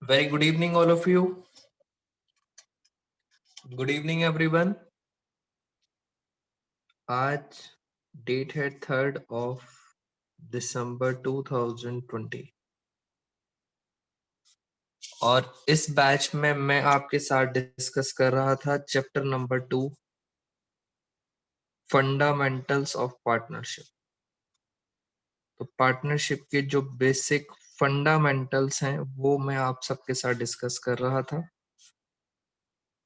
Very good evening, all of you. Good evening, everyone. आज date है 3 दिसंबर 2020 और इस बैच में मैं आपके साथ डिस्कस कर रहा था chapter number 2 fundamentals of partnership. तो पार्टनरशिप के जो बेसिक फंडामेंटल्स हैं वो मैं आप सबके साथ डिस्कस कर रहा था।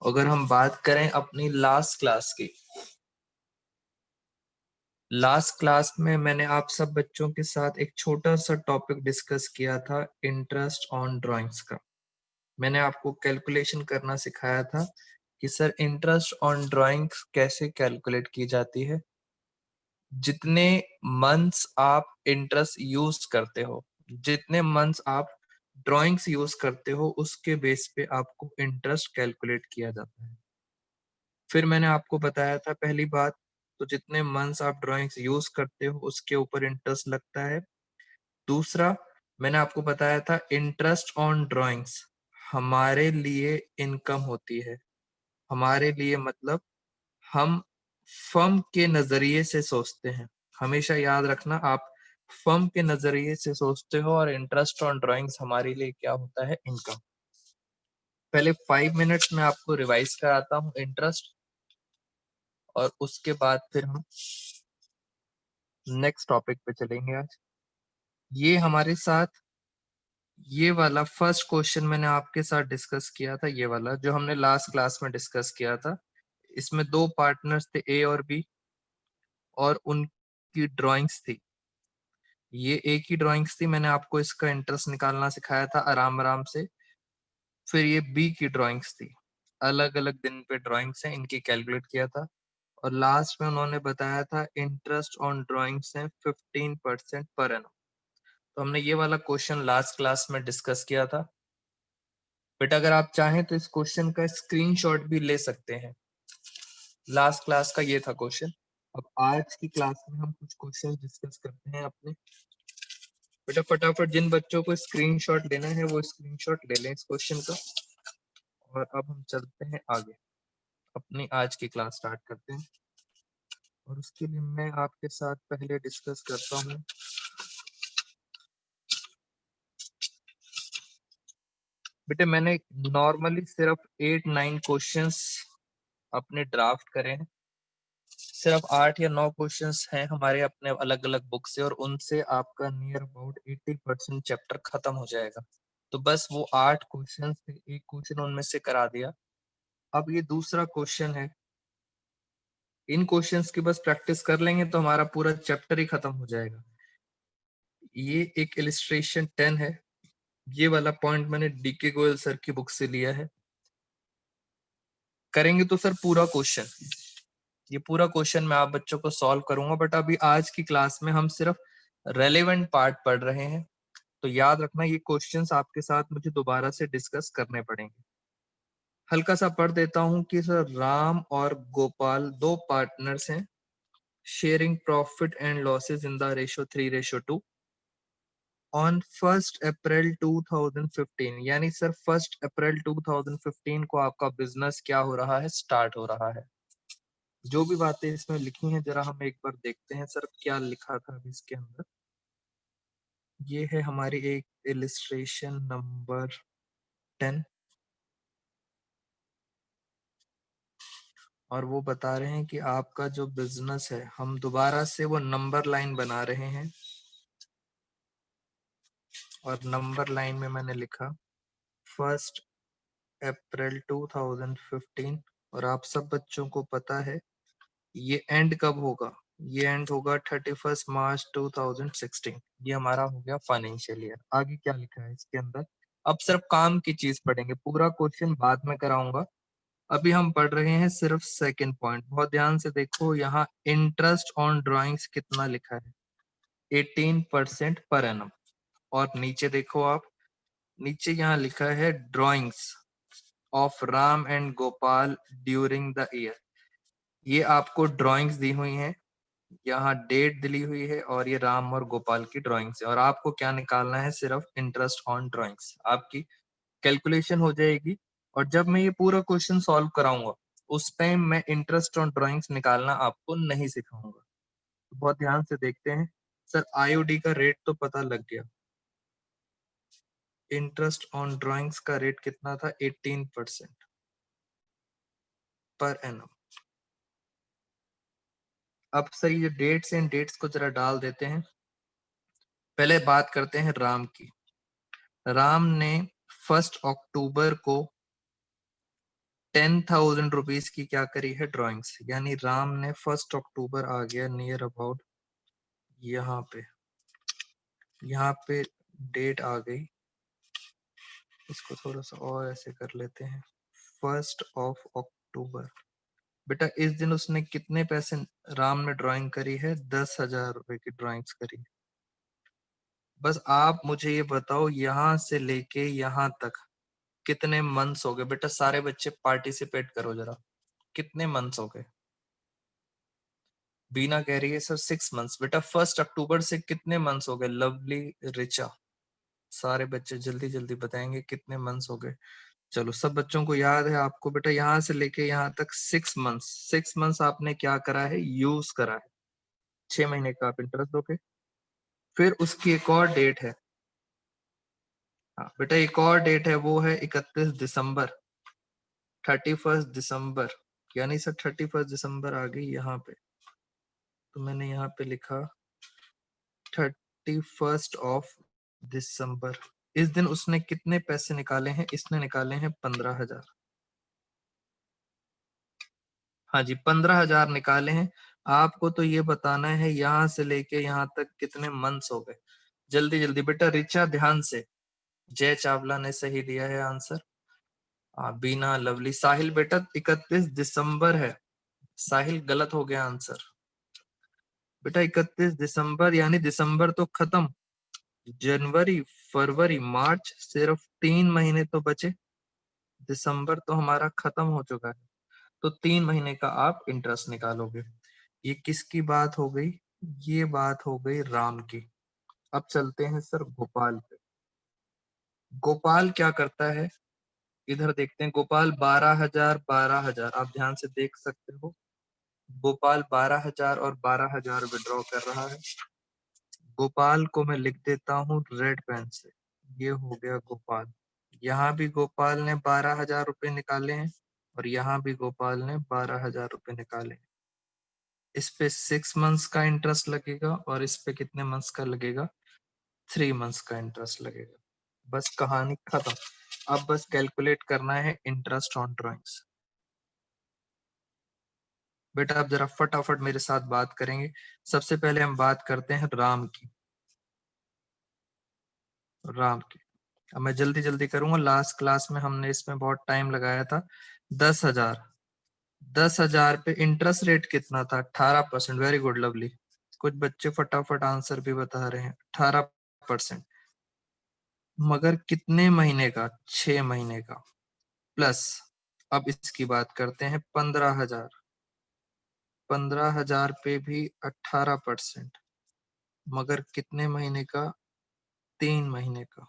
अगर हम बात करें अपनी लास्ट क्लास में मैंने आप सब बच्चों के साथ एक छोटा सा टॉपिक डिस्कस किया था इंटरेस्ट ऑन ड्राइंग्स का। मैंने आपको कैलकुलेशन करना सिखाया था कि सर इंटरेस्ट ऑन ड्राइंग्स कैसे कैलकुलेट की जाती है। जितने मंथ्स आप इंटरेस्ट यूज करते हो, जितने मंथ्स आप ड्राइंग्स यूज करते हो, उसके बेस पे आपको इंटरेस्ट कैलकुलेट किया जाता है। फिर मैंने आपको बताया था पहली बात, तो जितने मंथ्स आप ड्राइंग्स यूज करते हो उसके ऊपर इंटरेस्ट लगता है। दूसरा, मैंने आपको बताया था इंटरेस्ट ऑन ड्राइंग्स हमारे लिए इनकम होती है। हमारे लिए मतलब हम फर्म के नजरिए से सोचते हैं। हमेशा याद रखना, आप फर्म के नजरिए से सोचते हो और इंटरेस्ट ऑन ड्राइंग्स हमारे लिए क्या होता है, इनकम। पहले 5 मिनट्स में आपको रिवाइज कराता हूँ इंटरेस्ट, और उसके बाद फिर हम नेक्स्ट टॉपिक पे चलेंगे। आज ये हमारे साथ ये वाला फर्स्ट क्वेश्चन मैंने आपके साथ डिस्कस किया था, ये वाला जो हमने लास्ट क्लास में डिस्कस किया था। इसमें 2 पार्टनर्स थे, ए और बी, और उनकी ड्राइंग्स थी। ये एक ही ड्राइंग्स थी, मैंने आपको इसका इंटरेस्ट निकालना सिखाया था आराम आराम से। फिर ये बी की ड्राइंग्स थी, अलग अलग दिन पे ड्राइंग्स हैं, इनकी कैलकुलेट किया था। और लास्ट में उन्होंने बताया था इंटरेस्ट ऑन ड्राइंग्स है 15% पर एनम। तो हमने ये वाला क्वेश्चन लास्ट क्लास में डिस्कस किया था। बेटा अगर आप चाहें तो इस क्वेश्चन का स्क्रीनशॉट भी ले सकते हैं। लास्ट क्लास का ये था क्वेश्चन। अब आज की क्लास में हम कुछ क्वेश्चन डिस्कस करते हैं अपने। बेटा फटाफट जिन बच्चों को स्क्रीनशॉट लेना है वो स्क्रीनशॉट ले लें इस क्वेश्चन का। और अब हम चलते हैं आगे, अपनी आज की क्लास स्टार्ट करते हैं। और उसके लिए मैं आपके साथ पहले डिस्कस करता हूँ बेटे, मैंने नॉर्मली सिर्फ 8-9 क्वेश्चंस अपने ड्राफ्ट करे हैं। सिर्फ 8 या 9 क्वेश्चंस हैं हमारे अपने अलग अलग बुक से, और उनसे आपका नियर अबाउट 80% चैप्टर खत्म हो जाएगा। तो बस वो 8 क्वेश्चंस थे, एक क्वेश्चन उनमें से करा दिया। अब ये दूसरा क्वेश्चन है, इन क्वेश्चंस की बस प्रैक्टिस कर लेंगे तो हमारा पूरा चैप्टर ही खत्म हो जाएगा। ये एक इलिस्ट्रेशन 10 है। ये वाला पॉइंट मैंने डीके गोयल सर की बुक से लिया है। करेंगे तो सर पूरा क्वेश्चन, ये पूरा क्वेश्चन मैं आप बच्चों को सॉल्व करूंगा, बट अभी आज की क्लास में हम सिर्फ रेलेवेंट पार्ट पढ़ रहे हैं। तो याद रखना, ये क्वेश्चंस आपके साथ मुझे दोबारा से डिस्कस करने पड़ेंगे। हल्का सा पढ़ देता हूं कि सर राम और गोपाल 2 पार्टनर्स हैं, sharing profit and losses in the ratio 3:2 on 1 April 2015। यानी सर 1 अप्रैल 2015 को आपका बिजनेस क्या हो रहा है, स्टार्ट हो रहा है। जो भी बातें इसमें लिखी हैं जरा हम एक बार देखते हैं सर क्या लिखा था अभी इसके अंदर। ये है हमारी एक इलिस्ट्रेशन नंबर 10, और वो बता रहे हैं कि आपका जो बिजनेस है, हम दोबारा से वो नंबर लाइन बना रहे हैं। और नंबर लाइन में मैंने लिखा 1 अप्रैल 2015, और आप सब बच्चों को पता है ये एंड कब होगा, ये एंड होगा 31 मार्च 2016। ये हमारा हो गया फाइनेंशियल ईयर। आगे क्या लिखा है इसके अंदर, अब सिर्फ काम की चीज पढ़ेंगे, पूरा क्वेश्चन बाद में कराऊंगा। अभी हम पढ़ रहे हैं सिर्फ सेकंड पॉइंट। बहुत ध्यान से देखो, यहाँ इंटरेस्ट ऑन ड्राइंग्स कितना लिखा है, 18% पर एनम। और नीचे देखो आप, नीचे यहाँ लिखा है drawings of Ram and Gopal during the year. ये आपको ड्राइंग्स दी हुई हैं, यहाँ डेट दिली हुई है, और ये राम और गोपाल की ड्राइंग्स है। और आपको क्या निकालना है, सिर्फ इंटरेस्ट ऑन ड्राइंग्स। आपकी कैलकुलेशन हो जाएगी, और जब मैं ये पूरा क्वेश्चन सॉल्व कराऊंगा उस टाइम मैं इंटरेस्ट ऑन ड्राइंग्स निकालना आपको नहीं सिखाऊंगा। तो बहुत ध्यान से देखते हैं। सर आईओडी का रेट तो पता लग गया, इंटरेस्ट ऑन ड्राइंग्स का रेट कितना था, 18% पर एनम। अब सर ये डेट्स एंड डेट्स को जरा डाल देते हैं। पहले बात करते हैं राम की। राम ने 1 अक्टूबर को 10,000 रुपीज की क्या करी है, ड्राइंग्स। यानी राम ने 1 अक्टूबर आ गया नियर अबाउट यहाँ पे डेट आ गई। इसको थोड़ा सा और ऐसे कर लेते हैं, 1 अक्टूबर। बेटा इस दिन उसने कितने पैसे, राम ने ड्राइंग करी है, 10,000 रुपए की ड्राइंग्स करी है। बस आप मुझे ये बताओ यहाँ से लेके यहाँ तक कितने मंथ्स हो गए। बेटा सारे बच्चे पार्टिसिपेट करो जरा, कितने मंथ्स हो गए। बीना कह रही है सर 6 मंथ्स। बेटा 1 अक्टूबर से कितने मंथ्स हो गए, लवली, रिचा, सारे बच्चे जल्दी जल्दी बताएंगे कितने मंथ्स हो गए। चलो सब बच्चों को याद है आपको, बेटा यहाँ से लेके यहाँ तक 6 मंथ्स, 6 मंथ्स आपने क्या करा है, यूज करा है। 6 महीने का आप इंटरेस्ट दोगे। फिर उसकी एक और डेट है, हाँ बेटा एक और डेट है, वो है 31 दिसंबर, 31 दिसंबर। यानी सर 31 दिसंबर आ गई यहाँ पे, तो मैंने यहाँ पे लिखा 31 दिसंबर। इस दिन उसने कितने पैसे निकाले हैं, इसने निकाले हैं 15,000। हाँ जी 15,000 निकाले हैं। आपको तो ये बताना है यहाँ से लेके यहाँ तक कितने मंथ्स हो गए। जल्दी जल्दी बेटा, रिचा ध्यान से। जय चावला ने सही दिया है आंसर। बीना, लवली, साहिल बेटा 31 दिसंबर है, साहिल गलत हो गया आंसर। बेटा 31 दिसंबर यानी दिसंबर तो खत्म, जनवरी, फरवरी, मार्च, सिर्फ 3 महीने तो बचे। दिसंबर तो हमारा खत्म हो चुका है, तो 3 महीने का आप इंटरेस्ट निकालोगे। ये किसकी बात हो गई, ये बात हो गई राम की। अब चलते हैं सर गोपाल पे। गोपाल क्या करता है, इधर देखते हैं। गोपाल 12,000, 12,000 आप ध्यान से देख सकते हो। गोपाल 12,000 और 12,000 विड्रॉ कर रहा है। गोपाल को मैं लिख देता हूँ रेड पेन से, ये हो गया गोपाल। यहाँ भी गोपाल ने 12,000 रुपए निकाले हैं, और यहाँ भी गोपाल ने 12,000 रुपए निकाले हैं। इस पे 6 मंथ्स का इंटरेस्ट लगेगा, और इस पे कितने मंथ्स का लगेगा, 3 मंथ्स का इंटरेस्ट लगेगा। बस कहानी खत्म। अब बस कैलकुलेट करना है इंटरेस्ट ऑन ड्राइंग्स। बेटा आप जरा फटाफट मेरे साथ बात करेंगे। सबसे पहले हम बात करते हैं राम की, राम की। अब मैं जल्दी जल्दी करूंगा, लास्ट क्लास में हमने इसमें बहुत टाइम लगाया था। 10,000, 10,000 पे इंटरेस्ट रेट कितना था, 18%। वेरी गुड लवली, कुछ बच्चे फटाफट आंसर भी बता रहे हैं, 18%। मगर कितने महीने का, 6 महीने का। प्लस अब इसकी बात करते हैं 15,000, 15,000 पे भी 18%, मगर कितने महीने का, 3 महीने का।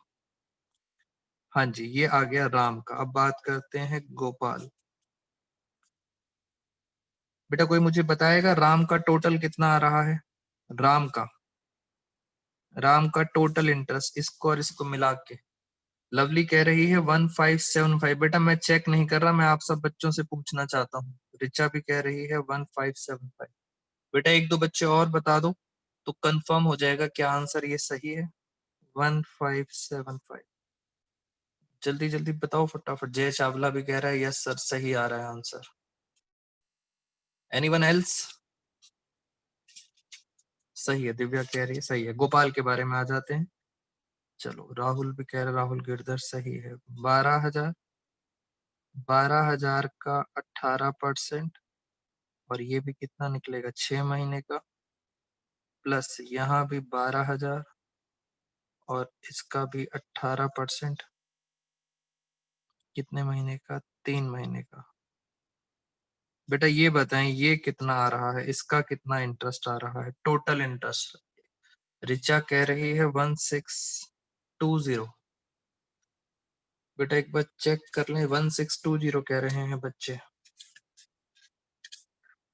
हाँ जी ये आ गया राम का। अब बात करते हैं गोपाल। बेटा कोई मुझे बताएगा राम का टोटल कितना आ रहा है, राम का, राम का टोटल इंटरेस्ट इसको और इसको मिला के। लवली कह रही है 1575। बेटा मैं चेक नहीं कर रहा, मैं आप सब बच्चों से पूछना चाहता हूँ। रिचा भी कह रही है 1575। बेटा एक दो बच्चे और बता दो तो कंफर्म हो जाएगा क्या आंसर ये सही है। 1575, जल्दी जल्दी बताओ फटाफट। जय चावला भी कह रहा है यस सर सही आ रहा है आंसर। एनीवन एल्स, सही है। दिव्या कह रही है सही है। गोपाल के बारे में आ जाते हैं। चलो राहुल भी कह रहे, राहुल गिरधर सही है। 12,000, 12,000 का 18%, और ये भी कितना निकलेगा, 6 महीने का। प्लस यहाँ भी 12,000, और इसका भी 18%, कितने महीने का, 3 महीने का। बेटा ये बताएं ये कितना आ रहा है, इसका कितना इंटरेस्ट आ रहा है, टोटल इंटरेस्ट। रिचा कह रही है 1620। बेटा एक बार चेक कर लें, 1620 कह रहे हैं बच्चे।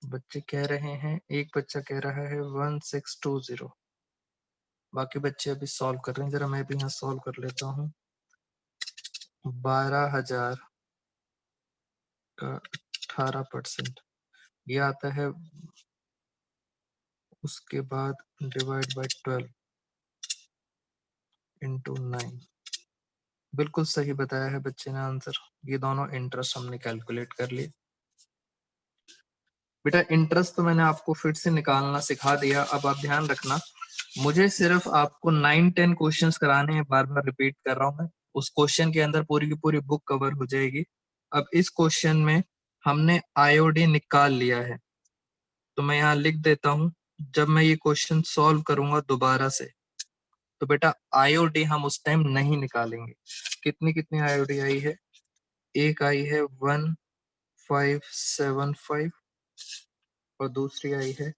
बच्चे कह रहे हैं, एक बच्चा कह रहा है 1620। बाकी बच्चे अभी सॉल्व कर रहे हैं, जरा मैं भी यहाँ सॉल्व कर लेता हूँ। 12,000 का 18% ये आता है, उसके बाद डिवाइड बाय 12 इंटू 9। बिल्कुल सही बताया है बच्चे ने आंसर। ये दोनों इंटरेस्ट हमने कैलकुलेट कर लिए। बेटा इंटरेस्ट तो मैंने आपको फिर से निकालना सिखा दिया। अब आप ध्यान रखना, मुझे सिर्फ आपको 9-10 क्वेश्चंस कराने हैं, बार बार रिपीट कर रहा हूं मैं। उस क्वेश्चन के अंदर पूरी की पूरी बुक कवर हो जाएगी। अब इस क्वेश्चन में हमने आईओडी निकाल लिया है, तो मैं यहाँ लिख देता हूँ। जब मैं ये क्वेश्चन सॉल्व करूंगा दोबारा से, तो बेटा आईओडी हम उस टाइम नहीं निकालेंगे। कितनी कितनी आईओडी आई है? एक आई है 1575 और दूसरी आई है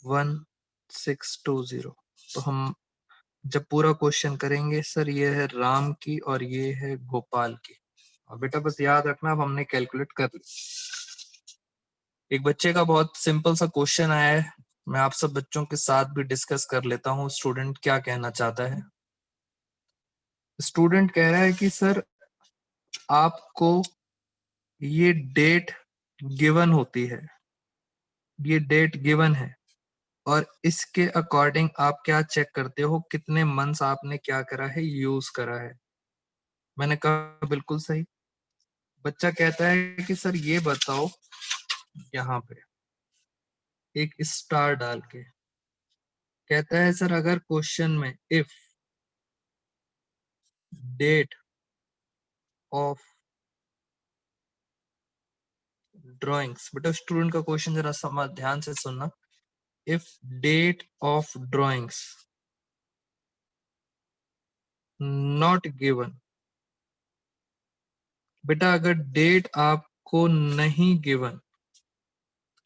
1620। तो हम जब पूरा क्वेश्चन करेंगे, सर ये है राम की और ये है गोपाल की। और बेटा बस याद रखना, अब हमने कैलकुलेट कर ली। एक बच्चे का बहुत सिंपल सा क्वेश्चन आया है, मैं आप सब बच्चों के साथ भी डिस्कस कर लेता हूँ स्टूडेंट क्या कहना चाहता है। स्टूडेंट कह रहा है कि सर आपको ये डेट गिवन होती है, ये डेट गिवन है, और इसके अकॉर्डिंग आप क्या चेक करते हो, कितने मंथ्स आपने क्या करा है, यूज करा है। मैंने कहा बिल्कुल सही। बच्चा कहता है कि सर ये बताओ, यहाँ पे एक स्टार डाल के कहता है, सर अगर क्वेश्चन में इफ डेट ऑफ ड्राइंग्स, बेटा स्टूडेंट का क्वेश्चन जरा समझ ध्यान से सुनना। If date of drawings not given, बेटा अगर डेट आपको नहीं गिवन,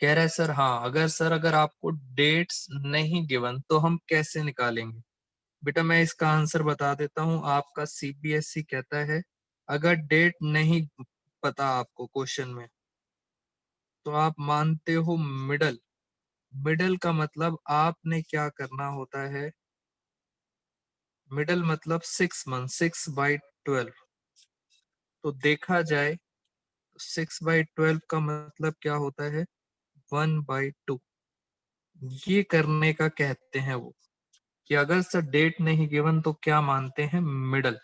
कह रहा है सर हाँ, अगर आपको डेट्स नहीं गिवन तो हम कैसे निकालेंगे। बेटा मैं इसका आंसर बता देता हूं। आपका सीबीएसई कहता है अगर डेट नहीं पता आपको क्वेश्चन में, तो आप मानते हो मिडल। मिडल का मतलब आपने क्या करना होता है, मिडल मतलब 6 मंथ, 6/12। तो देखा जाए तो 6/12 का मतलब क्या होता है, 1/2। ये करने का कहते हैं वो, कि अगर सर डेट नहीं गिवन तो क्या मानते हैं, मिडल।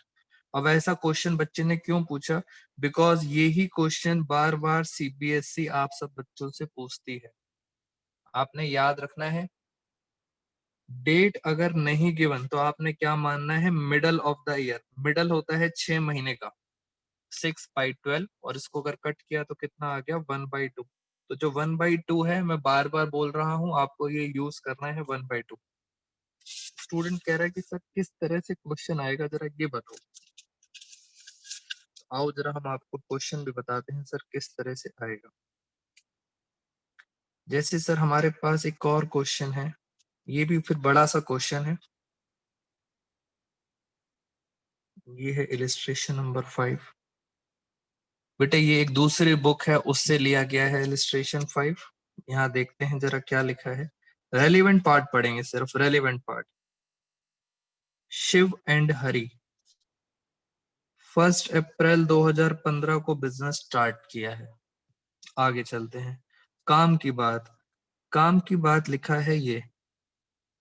अब ऐसा क्वेश्चन बच्चे ने क्यों पूछा, बिकॉज यही क्वेश्चन बार बार सीबीएसई आप सब बच्चों से पूछती है। आपने याद रखना है, डेट अगर नहीं गिवन तो आपने क्या मानना है, middle of the year. Middle होता है 6 महीने का, 6/12, और इसको अगर कट किया तो कितना आ गया, 1/2। तो जो 1/2 है, मैं बार बार बोल रहा हूं आपको, ये यूज करना है 1/2। स्टूडेंट कह रहा है कि सर किस तरह से क्वेश्चन आएगा, जरा ये बताओ। आओ जरा हम आपको क्वेश्चन भी बताते हैं सर किस तरह से आएगा। जैसे सर हमारे पास एक और क्वेश्चन है, ये भी फिर बड़ा सा क्वेश्चन है। ये है इलिस्ट्रेशन नंबर 5। बेटा ये एक दूसरी बुक है, उससे लिया गया है इलिस्ट्रेशन 5। यहाँ देखते हैं जरा क्या लिखा है। रेलिवेंट पार्ट पढ़ेंगे, सिर्फ relevant part. Shiv and Hari 1 April 2015 को बिजनेस स्टार्ट किया है। आगे चलते हैं। काम की बात, काम की बात लिखा है ये।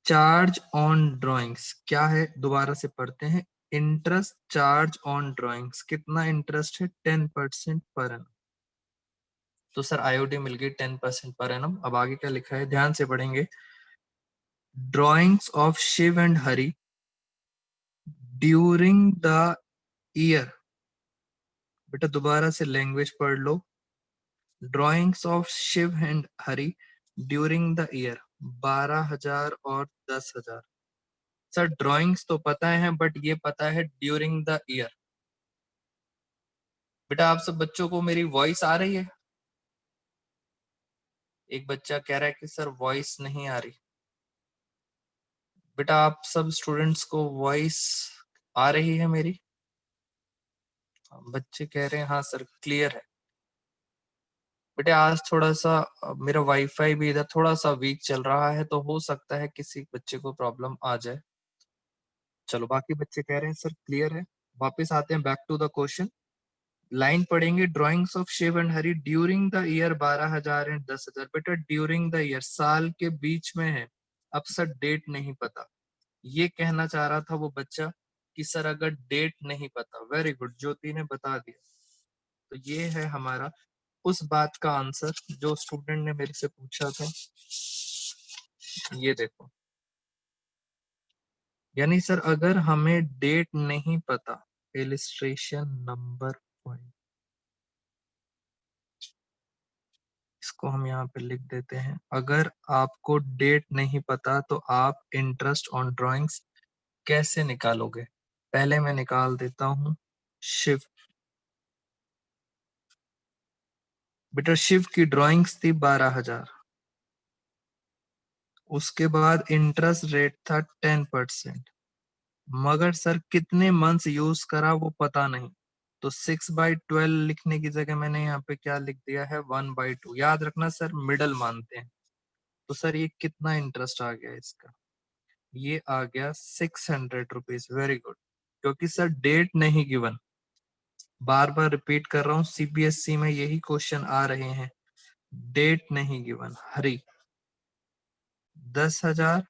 चार्ज ऑन ड्राइंग्स क्या है, दोबारा से पढ़ते हैं। इंटरेस्ट चार्ज ऑन ड्राइंग्स, कितना इंटरेस्ट है, 10% पर एनम। तो सर आईओडी मिल गई 10% पर एनम। अब आगे क्या लिखा है, ध्यान से पढ़ेंगे। Drawings of Shiv and Hari during the year, बेटा दोबारा से लैंग्वेज पढ़ लो। Drawings of Shiv and Hari during the year 12,000 और 10,000। सर ड्राइंग्स तो पता है, बट ये पता है ड्यूरिंग द ईयर। बेटा आप सब बच्चों को मेरी वॉइस आ रही है? एक बच्चा कह रहा है कि सर वॉइस नहीं आ रही। बेटा आप सब स्टूडेंट्स को वॉइस आ रही है मेरी? बच्चे कह रहे हैं हाँ सर क्लियर है। बेटे आज थोड़ा सा मेरा वाईफाई भी इधर थोड़ा सा वीक चल रहा है, तो हो सकता है किसी बच्चे को प्रॉब्लम आ जाए। चलो बाकी बच्चे कह रहे हैं सर क्लियर है। वापस आते हैं back to the question. Line पढ़ेंगे, drawings of Shiv and Hari during the year 12,000 and 10,000। बेटा ड्यूरिंग द ईयर साल के बीच में है, अब सर डेट नहीं पता। ये कहना चाह रहा था वो बच्चा कि सर अगर डेट नहीं पता। वेरी गुड, ज्योति ने बता दिया। तो ये है हमारा उस बात का आंसर जो स्टूडेंट ने मेरे से पूछा था। ये देखो, यानी सर अगर हमें डेट नहीं पता, इलिस्ट्रेशन नंबर 5, इसको हम यहाँ पे लिख देते हैं। अगर आपको डेट नहीं पता तो आप इंटरेस्ट ऑन ड्राइंग्स कैसे निकालोगे? पहले मैं निकाल देता हूँ शिव। बेटा शिव की ड्राइंग्स थी 12,000, उसके बाद इंटरेस्ट रेट था 10%, मगर सर कितने मंथ्स यूज करा वो पता नहीं। तो 6/12 लिखने की जगह मैंने यहाँ पे क्या लिख दिया है, 1/2। याद रखना सर मिडल मानते हैं। तो सर ये कितना इंटरेस्ट आ गया इसका? ये आ गया 600 रुपीज। Very good. क्योंकि सर डेट नहीं गिवन, बार बार रिपीट कर रहा हूँ, सीबीएसई में यही क्वेश्चन आ रहे हैं। डेट नहीं गिवन। हरी 10,000,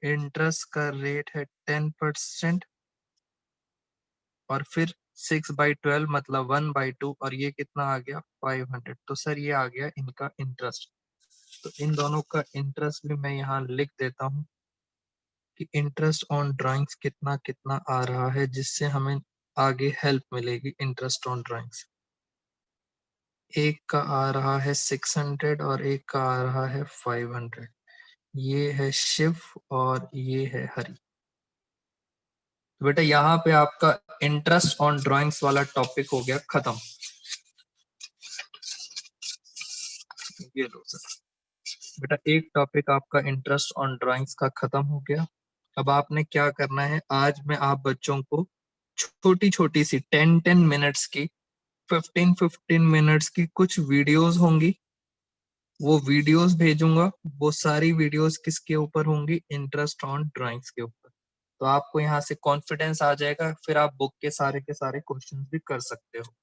इंटरेस्ट का रेट है 10%, और फिर 6/12 मतलब 1/2, और ये कितना आ गया 500। तो सर ये आ गया इनका इंटरेस्ट। तो इन दोनों का इंटरेस्ट भी मैं यहाँ लिख देता हूँ कि इंटरेस्ट ऑन ड्राइंग्स कितना कितना आ रहा है, जिससे हमें आगे हेल्प मिलेगी इंटरेस्ट ऑन ड्राइंग्स। एक का आ रहा है 600 और एक का आ रहा है 500। ये है शिव और ये है हरि। तो बेटा यहाँ पे आपका इंटरेस्ट ऑन ड्राइंग्स वाला टॉपिक हो गया खत्म। ये लो सर। बेटा एक टॉपिक आपका इंटरेस्ट ऑन ड्राइंग्स का खत्म हो गया। अब आपने क्या करना है, आज मैं आप बच्चों को छोटी छोटी सी 10-10 मिनट्स की, 15-15 मिनट्स की कुछ वीडियोस होंगी, वो वीडियोस भेजूंगा। वो सारी वीडियोस किसके ऊपर होंगी? इंटरेस्ट ऑन ड्राइंग्स के ऊपर। तो आपको यहाँ से कॉन्फिडेंस आ जाएगा, फिर आप बुक के सारे क्वेश्चंस भी कर सकते हो।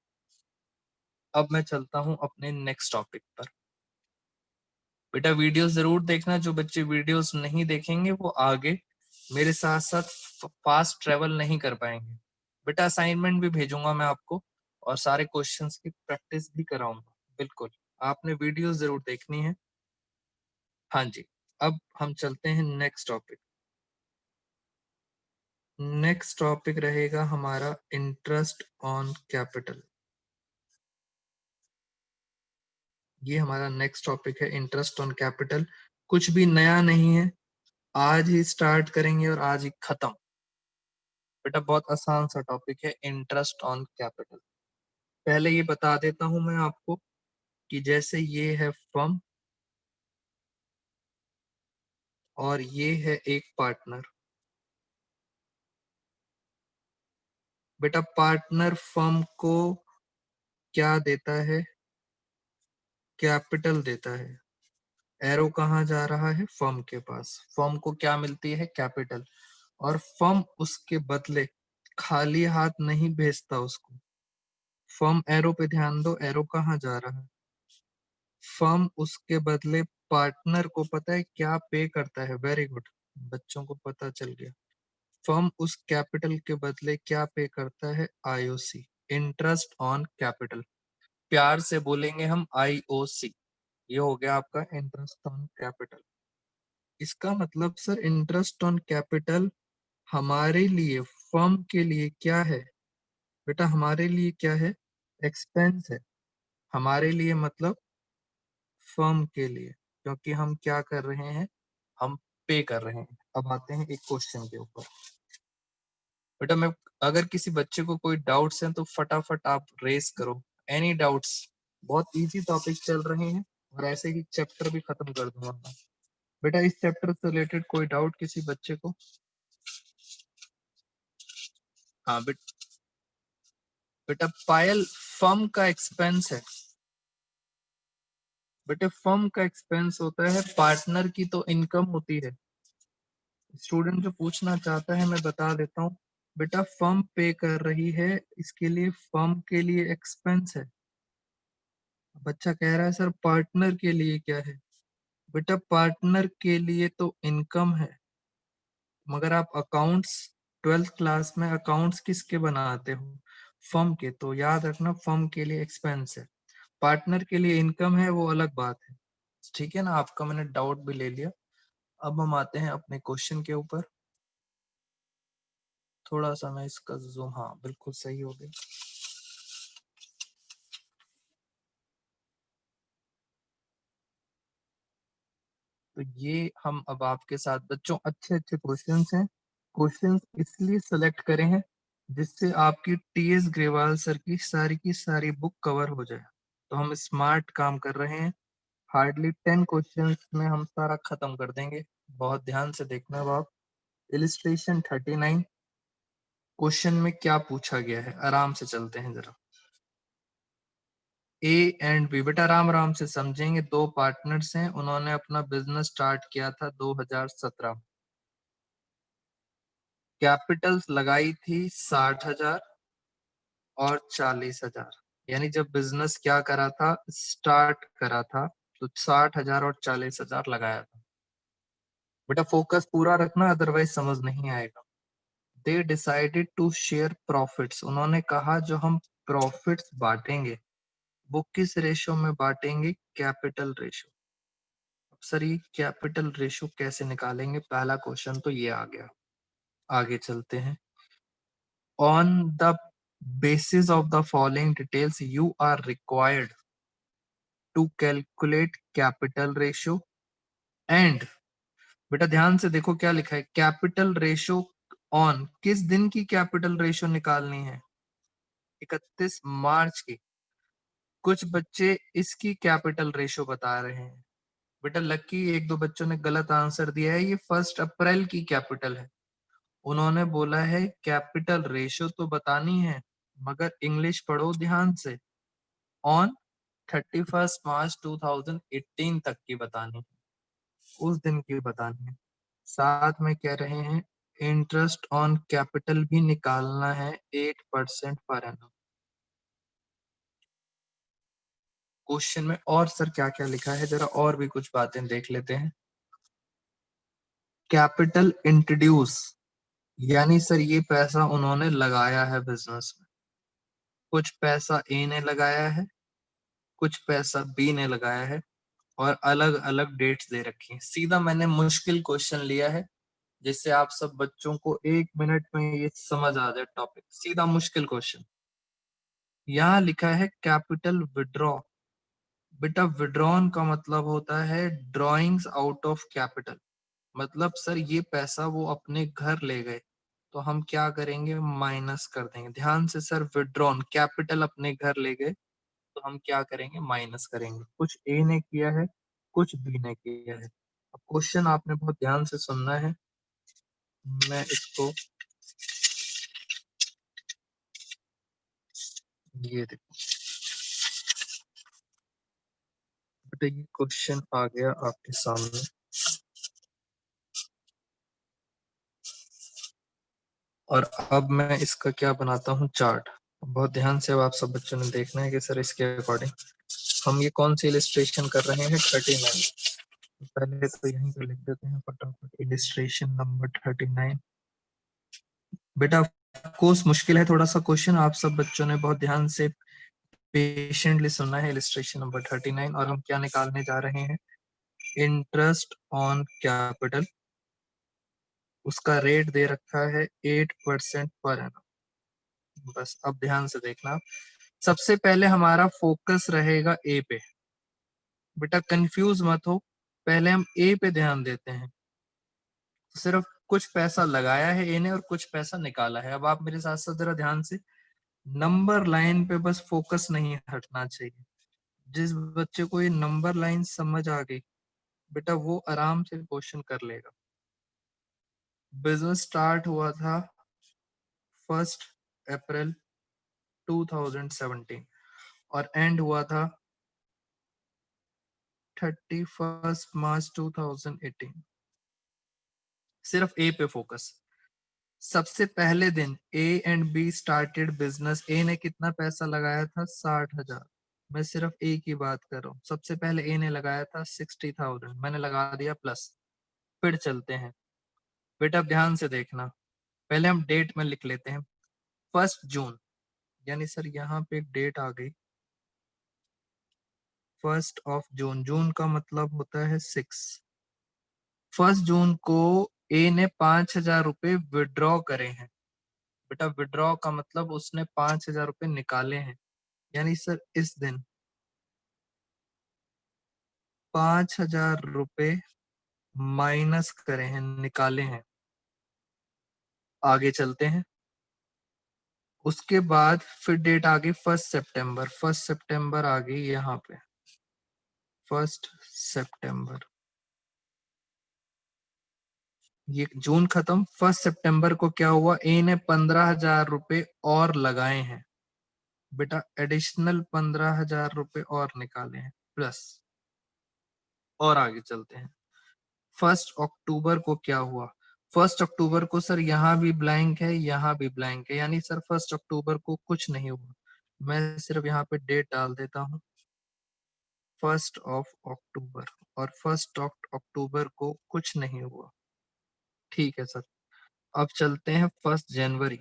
अब मैं चलता हूँ अपने नेक्स्ट टॉपिक पर। बेटा वीडियोस जरूर देखना, जो बच्चे वीडियोस नहीं देखेंगे वो आगे मेरे साथ साथ फास्ट ट्रेवल नहीं कर पाएंगे। बेटा असाइनमेंट भी भेजूंगा मैं आपको, और सारे क्वेश्चंस की प्रैक्टिस भी कराऊंगा। बिल्कुल, आपने वीडियोस जरूर देखनी है। हाँ जी। अब हम चलते हैं नेक्स्ट टॉपिक। नेक्स्ट टॉपिक रहेगा हमारा इंटरेस्ट ऑन कैपिटल। ये हमारा नेक्स्ट टॉपिक है, इंटरेस्ट ऑन कैपिटल। कुछ भी नया नहीं है, आज ही स्टार्ट करेंगे और आज ही खत्म। बेटा बहुत आसान सा टॉपिक है, इंटरेस्ट ऑन कैपिटल। पहले ये बता देता हूं मैं आपको कि जैसे ये है फर्म और ये है एक पार्टनर। बेटा पार्टनर फर्म को क्या देता है? कैपिटल देता है। एरो कहाँ जा रहा है? फर्म के पास। फर्म को क्या मिलती है? कैपिटल। और फर्म उसके बदले खाली हाथ नहीं भेजता उसको। फर्म, एरो पे ध्यान दो, एरो कहाँ जा रहा है? फर्म उसके बदले पार्टनर को पता है क्या पे करता है? वेरी गुड, बच्चों को पता चल गया। फर्म उस कैपिटल के बदले क्या पे करता है? IOC, interest on capital. प्यार से बोलेंगे हम आईओसी। ये हो गया आपका इंटरेस्ट ऑन कैपिटल। इसका मतलब सर इंटरेस्ट ऑन कैपिटल हमारे लिए, फर्म के लिए क्या है? बेटा हमारे लिए क्या है? एक्सपेंस है। हमारे लिए मतलब फर्म के लिए, क्योंकि हम क्या कर रहे हैं? हम पे कर रहे हैं। अब आते हैं एक क्वेश्चन के ऊपर। बेटा मैं, अगर किसी बच्चे को कोई डाउट्स हैं तो फटाफट आप रेस करो। Any doubts? बहुत इजी टॉपिक चल रहे हैं और ऐसे ही चैप्टर भी खत्म कर दूंगा मैं। बेटा इस चैप्टर से रिलेटेड कोई डाउट किसी बच्चे को? हाँ बेटा पायल फर्म का एक्सपेंस है। बेटे फर्म का एक्सपेंस होता है, पार्टनर की तो इनकम होती है। स्टूडेंट जो पूछना चाहता है मैं बता देता हूँ, बेटा फर्म पे कर रही है, इसके लिए फर्म के लिए एक्सपेंस है। बच्चा कह रहा है सर पार्टनर के लिए क्या है? बेटा पार्टनर के लिए तो इनकम है। मगर आप अकाउंट्स 12th क्लास में अकाउंट्स किसके बनाते हो? फर्म के। तो याद रखना फर्म के लिए एक्सपेंस है, पार्टनर के लिए इनकम है, वो अलग बात है। ठीक है ना, आपका मैंने डाउट भी ले लिया। अब हम आते हैं अपने क्वेश्चन के ऊपर। थोड़ा सा मैं इसका जूम, हाँ बिल्कुल सही हो गया। तो ये हम अब आपके साथ बच्चों अच्छे अच्छे क्वेश्चंस हैं। क्वेश्चंस इसलिए सेलेक्ट करे हैं जिससे आपकी टीएस ग्रेवाल सर की सारी बुक कवर हो जाए। तो हम स्मार्ट काम कर रहे हैं। हार्डली 10 क्वेश्चंस में हम सारा खत्म कर देंगे। बहुत ध्यान से देखना अब आप। इलिस्ट्रेशन 39 क्वेश्चन में क्या पूछा गया है, आराम से चलते हैं जरा। ए एंड बी, बेटा राम राम से समझेंगे। दो पार्टनर्स हैं, उन्होंने अपना बिजनेस स्टार्ट किया था 2017। कैपिटल्स लगाई थी 60,000 और 40,000। यानी जब बिजनेस क्या करा था, स्टार्ट करा था, तो 60,000 और 40,000 लगाया था। बेटा फोकस पूरा रखना, अदरवाइज समझ नहीं आएगा। They decided to share profits, उन्होंने कहा जो हम प्रॉफिट्स बांटेंगे वो किस रेशो में बांटेंगे? Capital ratio. अब सर ये कैपिटल रेशो कैसे निकालेंगे? पहला क्वेश्चन तो ये आ गया। आगे चलते हैं। On the basis of the following details you are required to calculate capital ratio and, बेटा ध्यान से देखो क्या लिखा है, कैपिटल रेशो ऑन किस दिन की कैपिटल रेशो निकालनी है? 31 मार्च की। कुछ बच्चे इसकी कैपिटल रेशो बता रहे हैं। बेटा लकी एक दो बच्चों ने गलत आंसर दिया है, ये 1 अप्रैल की कैपिटल है। उन्होंने बोला है कैपिटल रेशो तो बतानी है मगर इंग्लिश पढ़ो ध्यान से, ऑन 31 मार्च 2018 तक की बतानी है, उस दिन की बतानी है। साथ में कह रहे हैं इंटरेस्ट ऑन कैपिटल भी निकालना है 8% पर एनम। क्वेश्चन में और सर क्या क्या लिखा है, जरा और भी कुछ बातें देख लेते हैं। कैपिटल इंट्रोड्यूस, यानी सर ये पैसा उन्होंने लगाया है बिजनेस में। कुछ पैसा ए ने लगाया है, कुछ पैसा बी ने लगाया है, और अलग अलग डेट्स दे रखी हैं। सीधा मैंने मुश्किल क्वेश्चन लिया है जिससे आप सब बच्चों को 1 मिनट में ये समझ आ जाए टॉपिक। सीधा मुश्किल क्वेश्चन। यहाँ लिखा है कैपिटल विड्रॉ। बेटा विड्रॉन का मतलब होता है ड्रॉइंग्स आउट ऑफ कैपिटल। मतलब सर ये पैसा वो अपने घर ले गए, तो हम क्या करेंगे? माइनस कर देंगे। ध्यान से सर, विड्रॉन कैपिटल अपने घर ले गए तो हम क्या करेंगे? माइनस करेंगे। कुछ ए ने किया है, कुछ बी ने किया है। अब क्वेश्चन आपने बहुत ध्यान से सुनना है। मैं इसको, ये देखो बेटा, ये क्वेश्चन आ गया आपके सामने। और अब मैं इसका क्या बनाता हूँ? चार्ट। बहुत ध्यान से अब आप सब बच्चों ने देखना है कि सर इसके अकॉर्डिंग हम ये कौन सी इलिस्ट्रेशन कर रहे हैं। 39। पहले तो यहीं पे लिख देते हैं फटाफट, इलिस्ट्रेशन नंबर 39। बेटा कोर्स मुश्किल है थोड़ा सा क्वेश्चन, आप सब बच्चों ने बहुत ध्यान से पेशेंटली सुनना है। इलिस्ट्रेशन नंबर 39 और हम क्या निकालने जा रहे हैं? Interest on capital. उसका रेट दे रखा है 8% पर एनम। बस अब ध्यान से देखना। सबसे पहले हमारा फोकस रहेगा ए पे। बेटा कंफ्यूज मत हो, पहले हम ए पे ध्यान देते हैं। सिर्फ कुछ पैसा लगाया है ए ने और कुछ पैसा निकाला है। अब आप मेरे साथ साथ जरा ध्यान से, नंबर लाइन पे बस फोकस नहीं हटना चाहिए। जिस बच्चे को ये नंबर लाइन समझ आ गई बेटा वो आराम से क्वेश्चन कर लेगा। बिजनेस स्टार्ट हुआ था 1 अप्रैल 2017 और एंड हुआ था 31 मार्च 2018। सिर्फ ए पे फोकस। सबसे पहले दिन A and B started business. A ने कितना पैसा लगाया था? 60,000। मैं सिर्फ ए की बात कर रहा हूँ। सबसे पहले ए ने लगाया था 60,000, मैंने लगा दिया प्लस। फिर चलते हैं बेटा, अब ध्यान से देखना। पहले हम डेट में लिख लेते हैं 1 जून, यानी सर यहाँ पे एक डेट आ गई 1 जून। जून का मतलब होता है 6। 1 जून को ए ने 5,000 रुपए विड्रॉ करे हैं। बेटा विड्रॉ का मतलब उसने 5,000 रुपए निकाले हैं, यानी सर इस दिन 5,000 रुपए माइनस करे हैं, निकाले हैं। आगे चलते हैं। उसके बाद फिर डेट आ गई 1 सितंबर। 1 सितंबर आ गई यहाँ पे 1 सितंबर। ये जून खत्म। 1 सितंबर को क्या हुआ? ए ने 15,000 रुपए और लगाए हैं। बेटा एडिशनल 15,000 रुपए और निकाले हैं प्लस। और आगे चलते हैं। 1 अक्टूबर को क्या हुआ? 1 अक्टूबर को सर यहाँ भी ब्लैंक है, यहाँ भी ब्लैंक है, यानी सर 1 अक्टूबर को कुछ नहीं हुआ। मैं सिर्फ यहाँ पे डेट डाल देता हूँ 1 अक्टूबर, और 1 अक्टूबर को कुछ नहीं हुआ। ठीक है सर। अब चलते हैं 1 जनवरी।